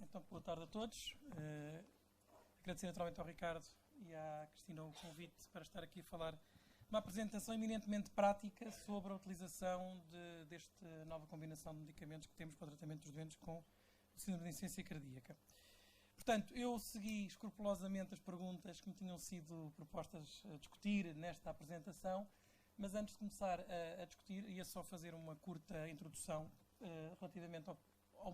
Então, boa tarde a todos. Agradecer naturalmente ao Ricardo e à Cristina o convite para estar aqui a falar uma apresentação eminentemente prática sobre a utilização desta nova combinação de medicamentos que temos para o tratamento dos doentes com síndrome de insuficiência cardíaca. Portanto, eu segui escrupulosamente as perguntas que me tinham sido propostas a discutir nesta apresentação, mas antes de começar a discutir, ia só fazer uma curta introdução relativamente ao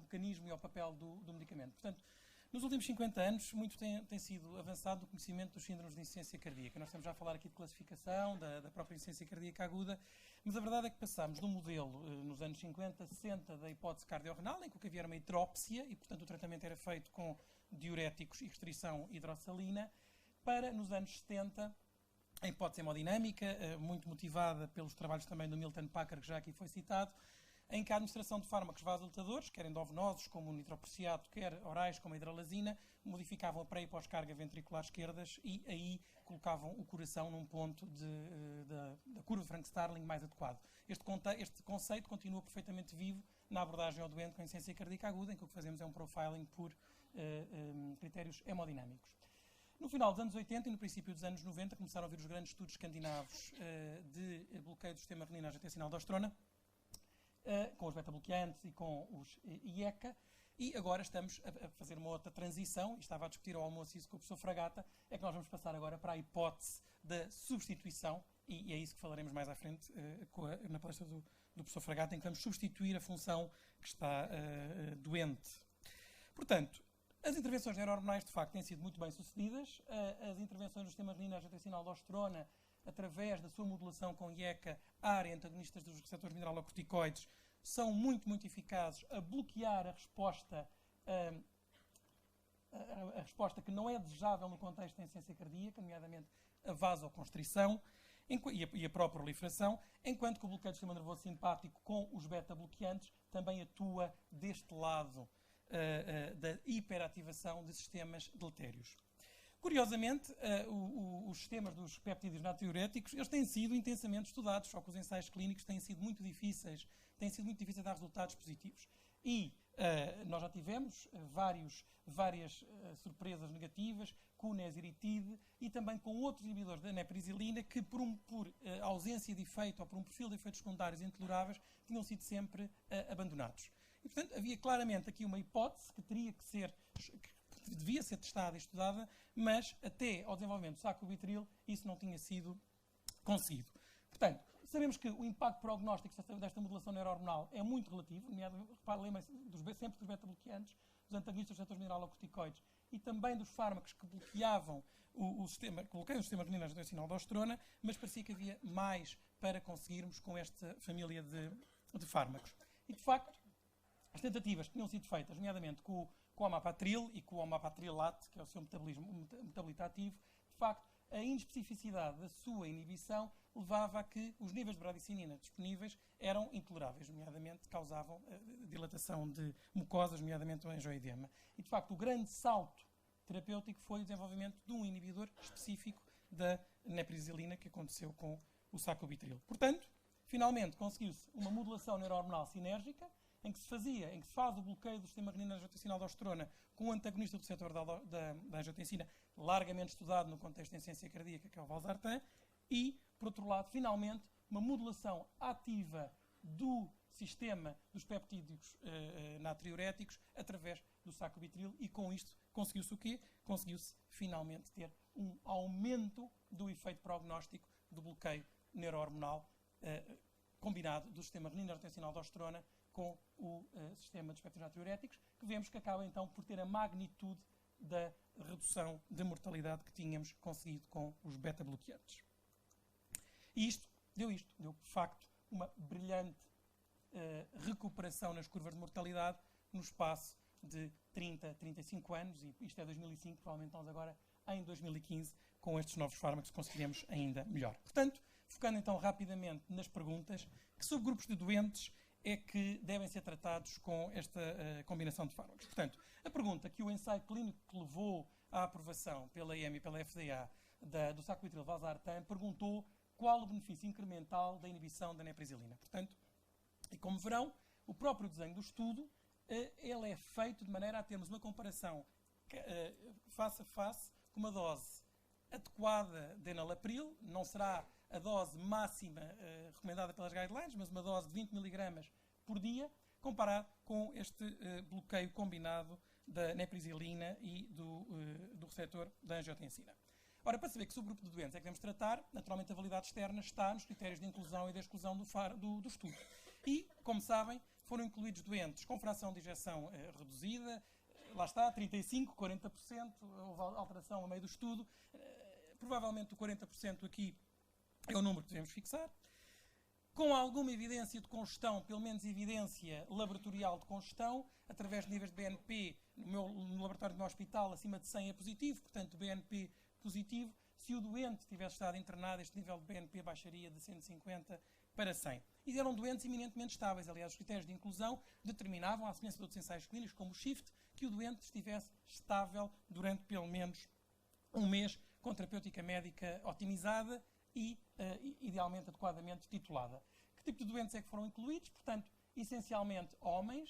mecanismo e ao papel do medicamento. Portanto, nos últimos 50 anos, muito tem sido avançado o conhecimento dos síndromes de insuficiência cardíaca. Nós estamos já a falar aqui de classificação, da própria insuficiência cardíaca aguda, mas a verdade é que passámos de um modelo, nos anos 50, 60, da hipótese cardiorrenal, em que o que havia era uma hidrópsia, e portanto o tratamento era feito com diuréticos e restrição hidrossalina, para, nos anos 70, a hipótese hemodinâmica, muito motivada pelos trabalhos também do Milton Packer, que já aqui foi citado, em que a administração de fármacos vasodilatadores, quer endovenosos, como o nitropreciato, quer orais, como a hidralazina, modificavam a pré- e pós-carga ventricular esquerdas e aí colocavam o coração num ponto da curva de Frank-Starling mais adequado. Este conceito continua perfeitamente vivo na abordagem ao doente com insuficiência cardíaca aguda, em que o que fazemos é um profiling por critérios hemodinâmicos. No final dos anos 80 e no princípio dos anos 90 começaram a vir os grandes estudos escandinavos de bloqueio do sistema renina-angiotensina-aldosterona, com os beta-bloqueantes e com os IECA, e agora estamos a fazer uma outra transição, e estava a discutir ao almoço isso com o professor Fragata, é que nós vamos passar agora para a hipótese da substituição, e é isso que falaremos mais à frente na palestra do professor Fragata, em que vamos substituir a função que está doente. Portanto, as intervenções neurohormonais, de facto, têm sido muito bem sucedidas. As intervenções do sistema renina-angiotensina-aldosterona, através da sua modulação com IECA, ARE, antagonistas dos receptores mineralocorticoides, são muito, muito eficazes a bloquear a resposta que não é desejável no contexto da insuficiência cardíaca, nomeadamente a vasoconstrição e a própria proliferação, enquanto que o bloqueio do sistema nervoso simpático com os beta-bloqueantes também atua deste lado da hiperativação de sistemas deletérios. Curiosamente, os sistemas dos peptídeos natriuréticos, eles têm sido intensamente estudados, só que os ensaios clínicos têm sido muito difíceis a dar resultados positivos. E nós já tivemos várias surpresas negativas com o neziritide e também com outros inibidores da neprisilina que, por ausência de efeito ou por um perfil de efeitos secundários intoleráveis, tinham sido sempre abandonados. E, portanto, havia claramente aqui uma hipótese que devia ser testada e estudada, mas até ao desenvolvimento do sacubitril isso não tinha sido conseguido. Portanto, sabemos que o impacto prognóstico desta modulação neurohormonal é muito relativo, lembrem-se sempre dos beta-bloqueantes, dos antagonistas dos receptores mineralocorticoides e também dos fármacos que bloqueiam o sistema renina-angiotensina-aldosterona, mas parecia que havia mais para conseguirmos com esta família de fármacos. E, de facto, as tentativas que tinham sido feitas, nomeadamente com o amapatril e com o amapatrilato, que é o seu metabolito ativo, de facto, a inespecificidade da sua inibição levava a que os níveis de bradicinina disponíveis eram intoleráveis, nomeadamente causavam dilatação de mucosas, nomeadamente o angioedema. E, de facto, o grande salto terapêutico foi o desenvolvimento de um inibidor específico da neprisilina, que aconteceu com o sacubitril. Portanto, finalmente conseguiu-se uma modulação neurohormonal sinérgica, em que se faz o bloqueio do sistema renina-angiotensina-aldosterona com o antagonista do receptor da angiotensina, largamente estudado no contexto da insuficiência cardíaca, que é o valsartan, e, por outro lado, finalmente, uma modulação ativa do sistema dos peptídeos natriuréticos através do sacubitril, e com isto conseguiu-se o quê? Conseguiu-se finalmente ter um aumento do efeito prognóstico do bloqueio neurohormonal combinado do sistema renina-angiotensina-aldosterona com o sistema dos peptídeos natriuréticos, que vemos que acaba então por ter a magnitude da redução de mortalidade que tínhamos conseguido com os beta-bloqueantes. E deu, de facto, uma brilhante recuperação nas curvas de mortalidade no espaço de 30, 35 anos, e isto é 2005, provavelmente estamos agora em 2015, com estes novos fármacos conseguiremos ainda melhor. Portanto, focando então rapidamente nas perguntas, que subgrupos de doentes é que devem ser tratados com esta combinação de fármacos? Portanto, a pergunta que o ensaio clínico que levou à aprovação pela EMA e pela FDA do sacubitril valsartan perguntou qual o benefício incremental da inibição da neprisilina. Portanto, e como verão, o próprio desenho do estudo ele é feito de maneira a termos uma comparação face a face com uma dose adequada de enalapril, não será a dose máxima recomendada pelas guidelines, mas uma dose de 20 mg por dia, comparado com este bloqueio combinado da neprisilina e do receptor da angiotensina. Ora, para saber que subgrupo de doentes é que devemos tratar, naturalmente a validade externa está nos critérios de inclusão e de exclusão do estudo. E, como sabem, foram incluídos doentes com fração de ejeção reduzida, lá está, 35%, 40%, houve alteração a meio do estudo, provavelmente o 40% aqui é o número que devemos fixar, com alguma evidência de congestão, pelo menos evidência laboratorial de congestão, através de níveis de BNP, no laboratório do meu hospital, acima de 100 é positivo, portanto, BNP positivo. Se o doente tivesse estado internado, este nível de BNP baixaria de 150 para 100. E eram doentes eminentemente estáveis. Aliás, os critérios de inclusão determinavam, à semelhança de outros ensaios clínicos, como o SHIFT, que o doente estivesse estável durante pelo menos um mês, com terapêutica médica otimizada e, idealmente, adequadamente titulada. Que tipo de doentes é que foram incluídos? Portanto, essencialmente homens,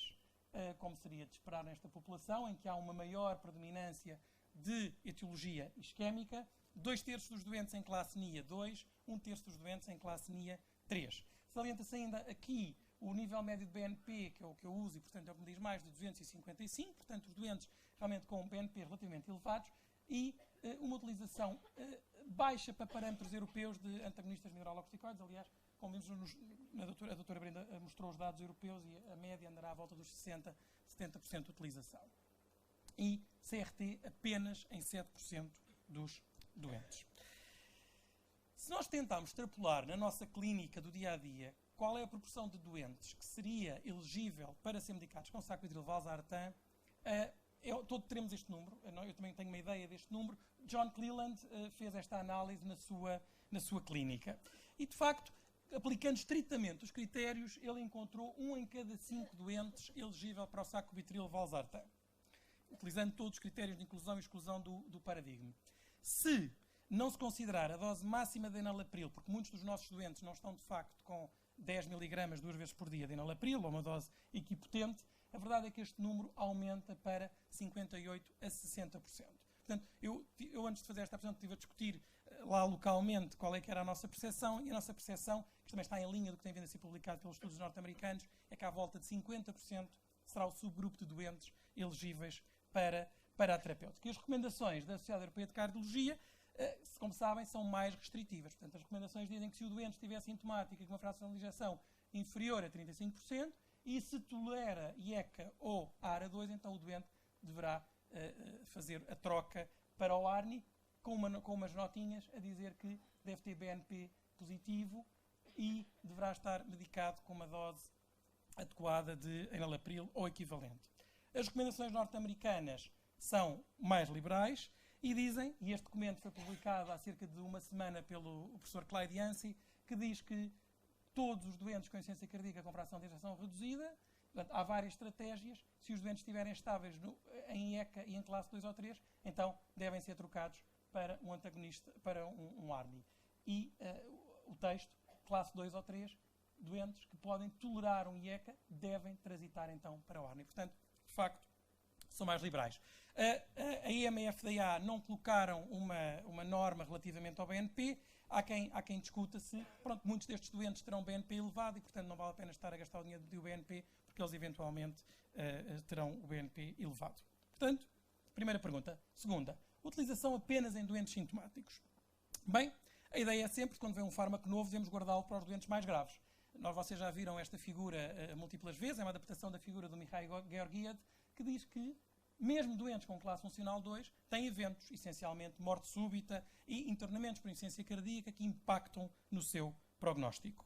como seria de esperar nesta população, em que há uma maior predominância de etiologia isquémica, 2/3 dos doentes em classe NIA 2, 1/3 dos doentes em classe NIA 3. Salienta-se ainda aqui o nível médio de BNP, que é o que eu uso, e portanto é o que me diz mais, de 255, portanto os doentes realmente com BNP relativamente elevados, e uma utilização baixa para parâmetros europeus de antagonistas mineralocorticoides. Aliás, como vimos, a doutora Brenda mostrou os dados europeus e a média andará à volta dos 60, 70% de utilização. E CRT apenas em 7% dos doentes. Se nós tentarmos extrapolar na nossa clínica do dia-a-dia qual é a proporção de doentes que seria elegível para ser medicados com sacubitril/valsartan, todos teremos este número. Eu também tenho uma ideia deste número. John Cleland fez esta análise na sua clínica. E, de facto, aplicando estritamente os critérios, ele encontrou 1 em cada 5 doentes elegível para o sacubitril/valsartan, utilizando todos os critérios de inclusão e exclusão do paradigma. Se não se considerar a dose máxima de enalapril, porque muitos dos nossos doentes não estão, de facto, com 10 mg 2 vezes por dia de enalapril, ou uma dose equipotente, a verdade é que este número aumenta para 58% a 60%. Portanto, eu antes de fazer esta apresentação estive a discutir lá localmente qual é que era a nossa percepção, e a nossa percepção, que também está em linha do que tem vindo a ser publicado pelos estudos norte-americanos, é que à volta de 50% será o subgrupo de doentes elegíveis para a terapêutica. E as recomendações da Sociedade Europeia de Cardiologia, como sabem, são mais restritivas. Portanto, as recomendações dizem que se o doente estiver sintomático e com uma fração de ejeção inferior a 35%, e se tolera IECA ou ARA2, então o doente deverá fazer a troca para o ARNI, com umas notinhas a dizer que deve ter BNP positivo e deverá estar medicado com uma dose adequada de enalapril ou equivalente. As recomendações norte-americanas são mais liberais e dizem, e este documento foi publicado há cerca de uma semana pelo professor Clyde Yancey, que diz que todos os doentes com insuficiência cardíaca com fração de ejeção reduzida, portanto, há várias estratégias. Se os doentes estiverem estáveis em IECA e em classe 2 ou 3, então devem ser trocados para um antagonista, para um ARNI. E o texto, classe 2 ou 3, doentes que podem tolerar um IECA devem transitar então para o ARNI. Portanto, de facto, são mais liberais. A EMA e a FDA não colocaram uma norma relativamente ao BNP. Há quem discuta se, muitos destes doentes terão BNP elevado e, portanto, não vale a pena estar a gastar o dinheiro do BNP, porque eles eventualmente terão o BNP elevado. Portanto, primeira pergunta. Segunda, utilização apenas em doentes sintomáticos. Bem, a ideia é sempre, quando vem um fármaco novo, devemos guardá-lo para os doentes mais graves. Vocês já viram esta figura múltiplas vezes, é uma adaptação da figura do Mikhail Georgiev, que diz que mesmo doentes com classe funcional 2 têm eventos, essencialmente morte súbita e internamentos por insuficiência cardíaca, que impactam no seu prognóstico.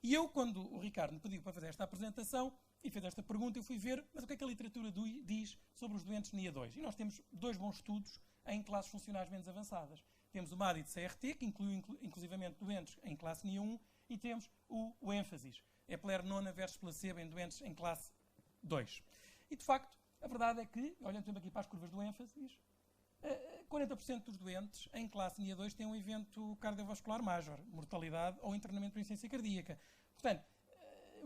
E eu, quando o Ricardo me pediu para fazer esta apresentação e fez esta pergunta, eu fui ver, mas o que é que a literatura diz sobre os doentes NIA 2? E nós temos 2 bons estudos em classes funcionais menos avançadas. Temos o MADI de CRT, que inclui inclusivamente doentes em classe NIA 1, e temos o ênfasis, Epler nona versus placebo em doentes em classe 2. E, de facto, a verdade é que, olhando aqui para as curvas do ênfasis, 40% dos doentes em classe NIA 2 têm um evento cardiovascular major, mortalidade ou internamento por insuficiência cardíaca. Portanto,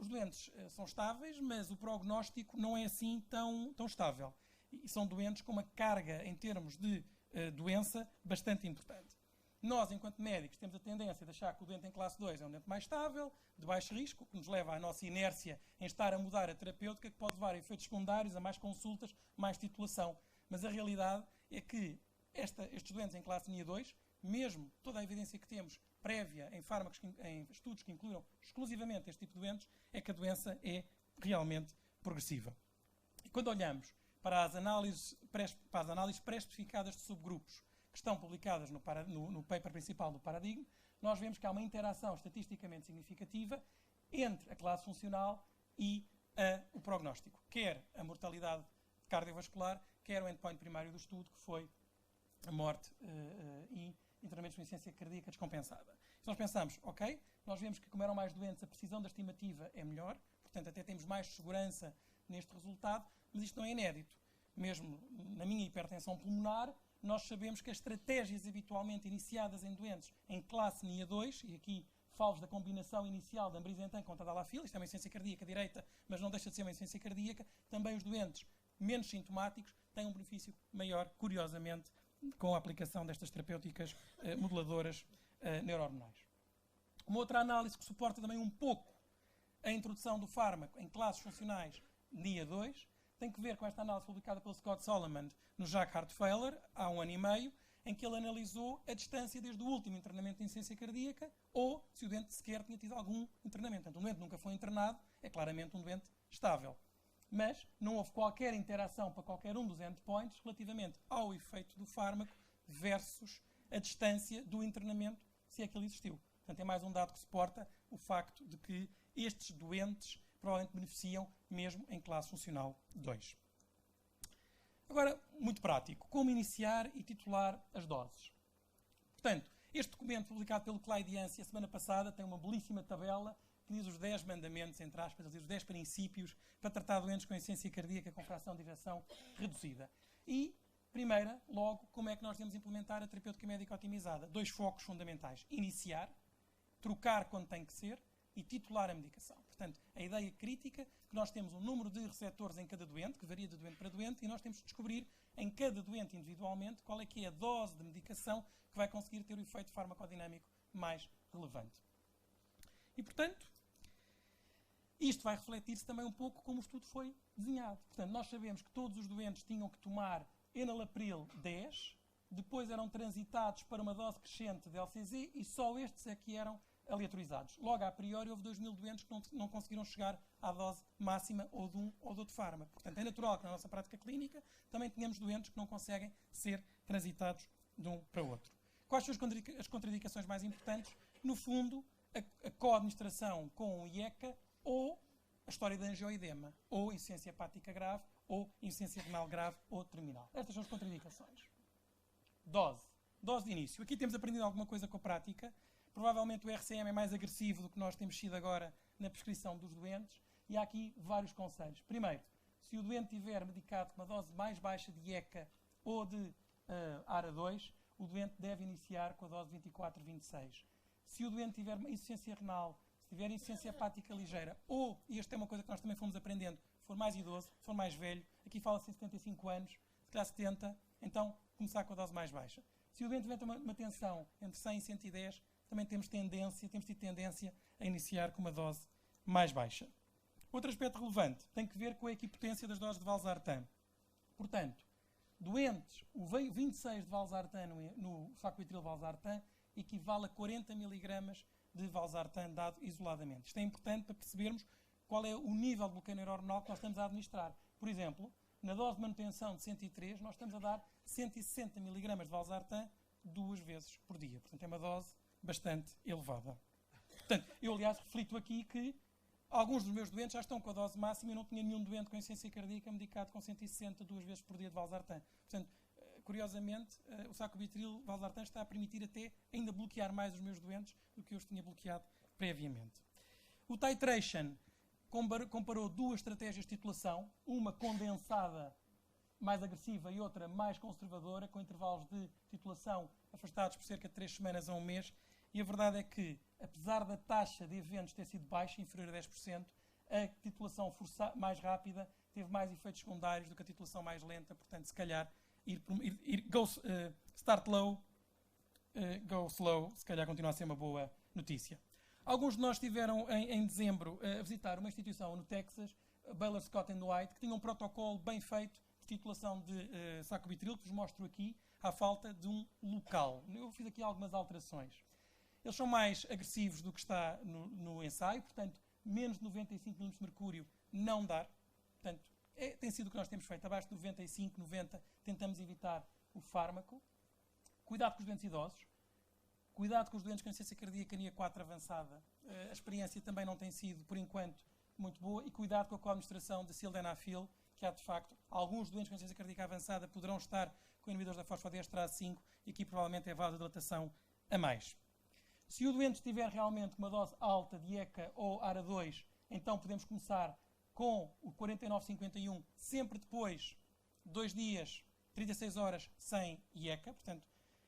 os doentes são estáveis, mas o prognóstico não é assim tão estável. E são doentes com uma carga em termos de doença bastante importante. Nós, enquanto médicos, temos a tendência de achar que o doente em classe 2 é um doente mais estável, de baixo risco, o que nos leva à nossa inércia em estar a mudar a terapêutica, que pode levar a efeitos secundários, a mais consultas, mais titulação. Mas a realidade é que estes doentes em classe NIA 2, mesmo toda a evidência que temos prévia em fármacos, em estudos que incluam exclusivamente este tipo de doentes, é que a doença é realmente progressiva. E quando olhamos para as análises pré-especificadas de subgrupos que estão publicadas no paper principal do Paradigm, nós vemos que há uma interação estatisticamente significativa entre a classe funcional e o prognóstico, quer a mortalidade cardiovascular, quer o endpoint primário do estudo, que foi a morte e internamentos com insuficiência cardíaca descompensada. Se nós pensamos, ok, nós vemos que como eram mais doentes, a precisão da estimativa é melhor, portanto até temos mais segurança neste resultado, mas isto não é inédito. Mesmo na minha hipertensão pulmonar, nós sabemos que as estratégias habitualmente iniciadas em doentes em classe NIA 2, e aqui falo da combinação inicial de ambrisentan com tadalafil, isto é uma insuficiência cardíaca direita, mas não deixa de ser uma insuficiência cardíaca, também os doentes menos sintomáticos têm um benefício maior, curiosamente, com a aplicação destas terapêuticas moduladoras neurohormonais. Uma outra análise que suporta também um pouco a introdução do fármaco em classes funcionais NIA 2 tem que ver com esta análise publicada pelo Scott Solomon no JACC Heart Failure, há 1 ano e meio, em que ele analisou a distância desde o último internamento de insuficiência cardíaca ou se o doente sequer tinha tido algum internamento. Portanto, um doente nunca foi internado, é claramente um doente estável. Mas não houve qualquer interação para qualquer um dos endpoints relativamente ao efeito do fármaco versus a distância do internamento, se é que ele existiu. Portanto, é mais um dado que suporta o facto de que estes doentes provavelmente beneficiam mesmo em classe funcional 2. Agora, muito prático, como iniciar e titular as doses. Portanto, este documento publicado pelo Clyde Yancey a semana passada tem uma belíssima tabela que diz os 10 mandamentos, entre aspas, os 10 princípios para tratar doentes com insuficiência cardíaca com fração de ejeção reduzida. E, primeira, logo, como é que nós devemos implementar a terapêutica médica otimizada? 2 focos fundamentais. Iniciar, trocar quando tem que ser e titular a medicação. Portanto, a ideia crítica é que nós temos um número de receptores em cada doente, que varia de doente para doente, e nós temos de descobrir em cada doente individualmente qual é que é a dose de medicação que vai conseguir ter o efeito farmacodinâmico mais relevante. E, portanto, isto vai refletir-se também um pouco como o estudo foi desenhado. Portanto, nós sabemos que todos os doentes tinham que tomar enalapril 10, depois eram transitados para uma dose crescente de LCZ e só estes é que eram aleatorizados. Logo, a priori, houve 2.000 doentes que não conseguiram chegar à dose máxima ou de um ou de outro fármaco. Portanto, é natural que na nossa prática clínica também tenhamos doentes que não conseguem ser transitados de um para o outro. Quais são as contraindicações mais importantes? No fundo, a co-administração com o IECA ou a história de angioedema, ou insuficiência hepática grave, ou insuficiência renal grave ou terminal. Estas são as contraindicações. Dose. Dose de início. Aqui temos aprendido alguma coisa com a prática. Provavelmente o RCM é mais agressivo do que nós temos sido agora na prescrição dos doentes. E há aqui vários conselhos. Primeiro, se o doente tiver medicado com uma dose mais baixa de IECA ou de ARA2, o doente deve iniciar com a dose 24-26. Se o doente tiver insuficiência renal, se tiver insuficiência hepática ligeira, ou, e esta é uma coisa que nós também fomos aprendendo, se for mais idoso, se for mais velho, aqui fala-se em 75 anos, se calhar 70, então começar com a dose mais baixa. Se o doente tiver uma tensão entre 100 e 110, também temos tido tendência a iniciar com uma dose mais baixa. Outro aspecto relevante tem que ver com a equipotência das doses de valsartan. Portanto, doentes, o 26 de valsartan no sacubitril valsartan equivale a 40 mg de valsartan dado isoladamente. Isto é importante para percebermos qual é o nível de bloqueio neurohormonal que nós estamos a administrar. Por exemplo, na dose de manutenção de 103, nós estamos a dar 160 mg de valsartan 2 vezes por dia. Portanto, é uma dose bastante elevada. Portanto, eu, aliás, reflito aqui que alguns dos meus doentes já estão com a dose máxima e não tinha nenhum doente com insuficiência cardíaca medicado com 160 2 vezes por dia de valsartan. Portanto, curiosamente, o sacubitril valsartan está a permitir até ainda bloquear mais os meus doentes do que eu os tinha bloqueado previamente. O titration comparou 2 estratégias de titulação, uma condensada mais agressiva e outra mais conservadora, com intervalos de titulação afastados por cerca de 3 semanas a 1 mês, e a verdade é que, apesar da taxa de eventos ter sido baixa, inferior a 10%, A titulação mais rápida teve mais efeitos secundários do que a titulação mais lenta, portanto, se calhar, start low, go slow, se calhar continua a ser uma boa notícia. Alguns de nós estiveram em dezembro a visitar uma instituição no Texas, Baylor Scott & White, que tinha um protocolo bem feito de titulação de sacubitril, que vos mostro aqui, à falta de um local. Eu fiz aqui algumas alterações. Eles são mais agressivos do que está no ensaio, portanto, menos de 95 mm de mercúrio não dar. Portanto, tem sido o que nós temos feito. Abaixo de 95, 90, tentamos evitar o fármaco. Cuidado com os doentes idosos. Cuidado com os doentes com insuficiência cardíaca NIA 4 avançada. A experiência também não tem sido, por enquanto, muito boa. E cuidado com a coadministração de sildenafil, que há, de facto, alguns doentes com insuficiência cardíaca avançada poderão estar com inibidores da fosfodiesterase 5 e aqui provavelmente é vasodilatação a mais. Se o doente tiver realmente uma dose alta de ECA ou ARA2, então podemos começar com o 4951, sempre depois de 2 dias, 36 horas, sem IECA. Portanto,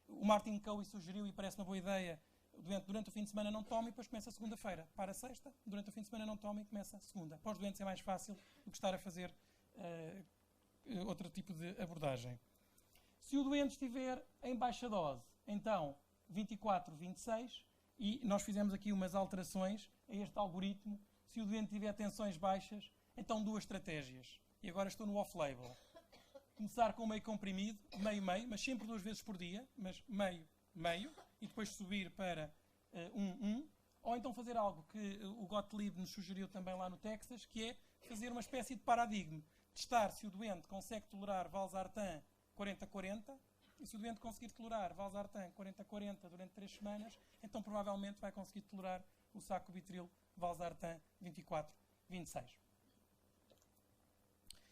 o Martin Cowie sugeriu, e parece uma boa ideia, o doente durante o fim de semana não toma e depois começa a segunda-feira. Para a sexta, durante o fim de semana não toma e começa a segunda. Para os doentes é mais fácil do que estar a fazer outro tipo de abordagem. Se o doente estiver em baixa dose, então 24, 26, e nós fizemos aqui umas alterações a este algoritmo. Se o doente tiver tensões baixas, então 2 estratégias. E agora estou no off-label. Começar com meio comprimido, meio-meio, mas sempre 2 vezes por dia, mas meio-meio, e depois subir para 1. Ou então fazer algo que o Gottlieb nos sugeriu também lá no Texas, que é fazer uma espécie de paradigma. Testar se o doente consegue tolerar valsartan 40-40, e se o doente conseguir tolerar valsartan 40-40 durante 3 semanas, então provavelmente vai conseguir tolerar o sacubitril valsartan 24-26.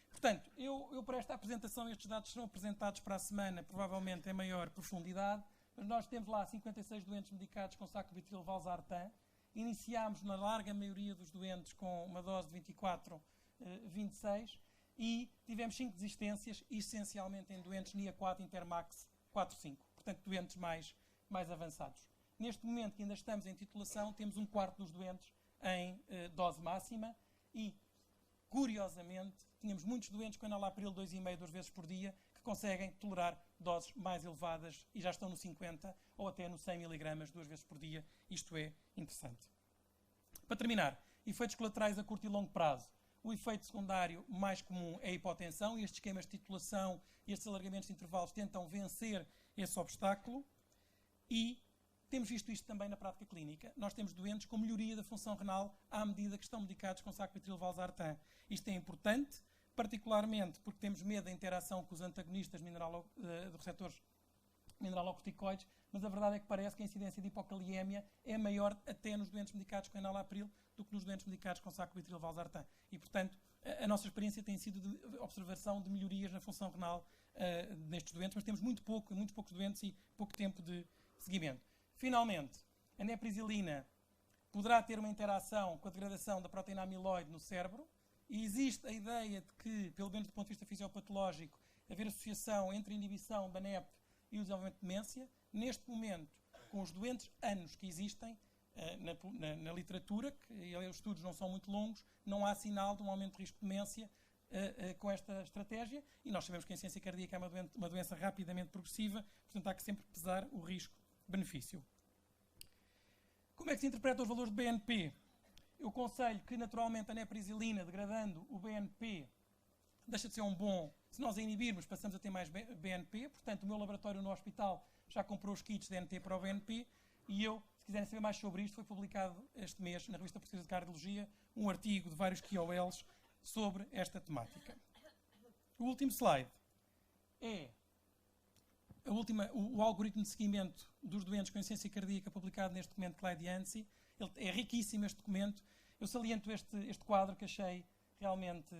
Portanto, eu para esta apresentação, estes dados serão apresentados para a semana, provavelmente em maior profundidade, mas nós temos lá 56 doentes medicados com sacubitril valsartan. Iniciámos na larga maioria dos doentes com uma dose de 24-26 e tivemos 5 desistências, essencialmente em doentes NIA 4 Intermax 4-5, portanto doentes mais avançados. Neste momento que ainda estamos em titulação, temos 1/4 dos doentes em dose máxima e, curiosamente, tínhamos muitos doentes com enalapril 2,5 2 vezes por dia que conseguem tolerar doses mais elevadas e já estão no 50 ou até no 100 mg 2 vezes por dia. Isto é interessante. Para terminar, efeitos colaterais a curto e longo prazo. O efeito secundário mais comum é a hipotensão e estes esquemas de titulação e estes alargamentos de intervalos tentam vencer esse obstáculo e temos visto isto também na prática clínica. Nós temos doentes com melhoria da função renal à medida que estão medicados com sacubitril valsartan. Isto é importante, particularmente porque temos medo da interação com os antagonistas de receptores mineralocorticoides, mas a verdade é que parece que a incidência de hipocaliemia é maior até nos doentes medicados com enalapril do que nos doentes medicados com sacubitril valsartan. E, portanto, a nossa experiência tem sido de observação de melhorias na função renal nestes doentes, mas temos muito poucos doentes e pouco tempo de seguimento. Finalmente, a neprisilina poderá ter uma interação com a degradação da proteína amiloide no cérebro e existe a ideia de que, pelo menos do ponto de vista fisiopatológico, haver associação entre a inibição da NEP e o desenvolvimento de demência. Neste momento, com os doentes anos que existem na literatura, que os estudos não são muito longos, não há sinal de um aumento de risco de demência com esta estratégia e nós sabemos que a insuficiência cardíaca é uma doença rapidamente progressiva, portanto há que sempre pesar o risco-benefício. Como é que se interpreta os valores de BNP? Eu aconselho que naturalmente a neprisilina, degradando o BNP, deixa de ser um bom. Se nós a inibirmos, passamos a ter mais BNP. Portanto, o meu laboratório no hospital já comprou os kits de NT para o BNP e eu, se quiserem saber mais sobre isto, foi publicado este mês na Revista Portuguesa de Cardiologia um artigo de vários KOLs sobre esta temática. O último slide é o algoritmo de seguimento dos doentes com insuficiência cardíaca publicado neste documento Clyde Yancey. É riquíssimo este documento. Eu saliento este quadro que achei realmente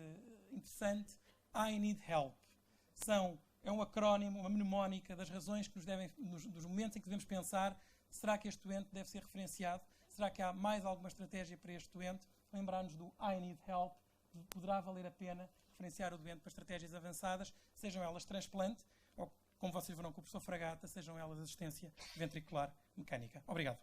interessante. I need help. É um acrónimo, uma mnemónica das razões que dos momentos em que devemos pensar: será que este doente deve ser referenciado? Será que há mais alguma estratégia para este doente? Lembrar-nos do I need help. Poderá valer a pena referenciar o doente para estratégias avançadas, sejam elas transplante ou, como vocês verão com o professor Fragata, sejam elas assistência ventricular mecânica. Obrigado.